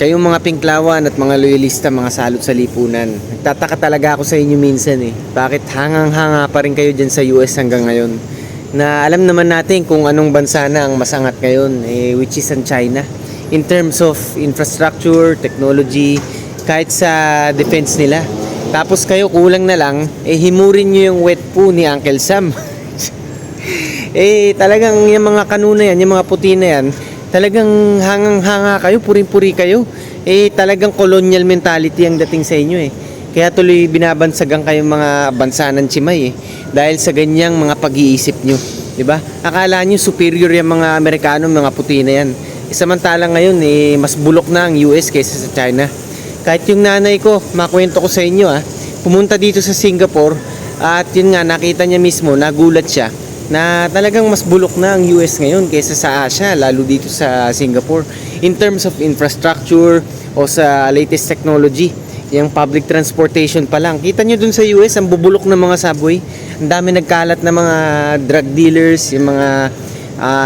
Kayong mga Pinklawan at mga loyalista, mga salot sa lipunan, nagtataka talaga ako sa inyo minsan eh. Bakit hangang-hanga pa rin kayo dyan sa US hanggang ngayon? Na alam naman natin kung anong bansa na ang masangat ngayon, which is ang China. In terms of infrastructure, technology, kahit sa defense nila. Tapos kayo kulang na lang, himurin nyo yung wet poo ni Uncle Sam. Talagang yung mga kanuna yan, yung mga puti na yan, talagang hangang-hanga kayo, puring-puri kayo. Talagang colonial mentality ang dating sa inyo eh. Kaya tuloy binabansagan kayong mga bansa ng Chimay eh. Dahil sa ganyang mga pag-iisip nyo. Diba? Akala nyo superior yung mga Amerikano, mga puti na yan. Samantalang ngayon mas bulok na ang US kaysa sa China. Kahit yung nanay ko, makwento ko sa inyo pumunta dito sa Singapore at yun nga, nakita niya mismo, nagulat siya na talagang mas bulok na ang US ngayon kaysa sa Asia, lalo dito sa Singapore in terms of infrastructure o sa latest technology. Yung public transportation pa lang, kita nyo dun sa US ang bubulok ng mga subway, ang dami nagkalat na mga drug dealers, yung mga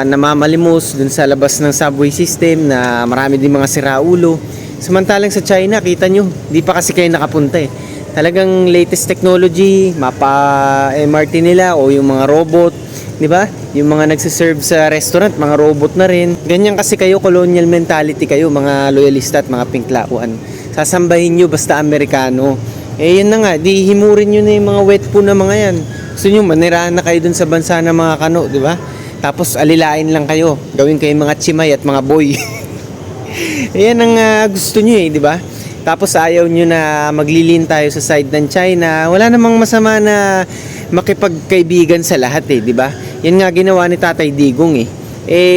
namamalimos dun sa labas ng subway system, na marami din mga siraulo. Samantalang sa China, kita nyo, di pa kasi kayo nakapunta talagang latest technology, mapa MRT nila o yung mga robot, di ba? Yung mga nagsiserve sa restaurant, mga robot na rin. Ganyan kasi kayo, colonial mentality kayo, mga loyalista at mga Pinklawan. Sasambahin nyo basta Amerikano. Yun na nga, di himurin nyo na yung mga wet po na mga yan. Gusto nyo, manirahan na kayo dun sa bansa ng mga kano, di ba? Tapos alilain lang kayo, gawin kayong mga Chimay at mga boy. Yan ang gusto nyo di ba? Tapos ayaw nyo na maglilin tayo sa side ng China. Wala namang masama na makipagkaibigan sa lahat di ba? Yan nga ginawa ni Tatay Digong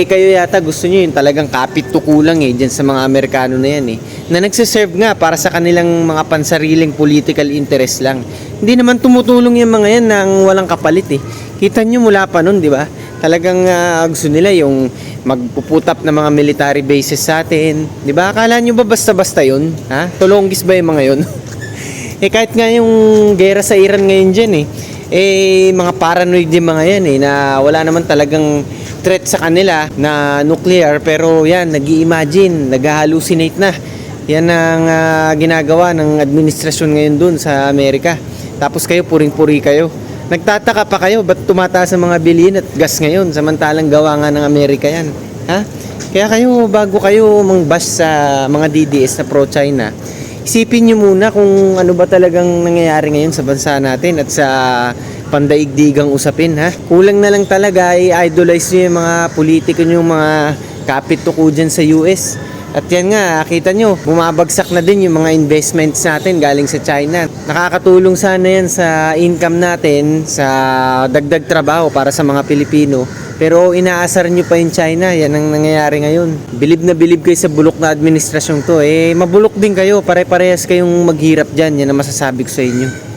kayo yata gusto nyo yung talagang kapit tukulang dyan sa mga Amerikano na yan na nagsiserve nga para sa kanilang mga pansariling political interest lang. Hindi naman tumutulong yung mga yan nang walang kapalit Kita nyo mula pa nun, di ba? Talagang gusto nila yung magpuputap ng mga military bases sa atin. Di ba? Akala nyo ba basta-basta yun? Tulonggis ba yung mga yun? Kahit nga yung gera sa Iran ngayon dyan mga paranoid yung mga yan na wala naman talagang threat sa kanila na nuclear, pero yan, nag-i-imagine, nag-hallucinate na. Yan ang ginagawa ng administrasyon ngayon dun sa Amerika. Tapos kayo, puring-puri kayo. Nagtataka pa kayo, ba't tumataas ang mga bilihin at gas ngayon, samantalang gawa nga ng Amerika yan? Kaya kayo, bago kayo mang-bash sa mga DDS na pro-China, isipin nyo muna kung ano ba talagang nangyayari ngayon sa bansa natin at sa pandaigdigang usapin Kulang na lang talaga i-idolize nyo yung mga politiko nyo, yung mga kapit tuko dyan sa US. At yan nga, kita nyo, bumabagsak na din yung mga investments natin galing sa China. Nakakatulong sana yan sa income natin, sa dagdag trabaho para sa mga Pilipino. Pero inaasar nyo pa yung China, yan ang nangyayari ngayon. Bilib na bilib kayo sa bulok na administrasyong to. Mabulok din kayo, pare-parehas kayong maghirap dyan, yan ang masasabi ko sa inyo.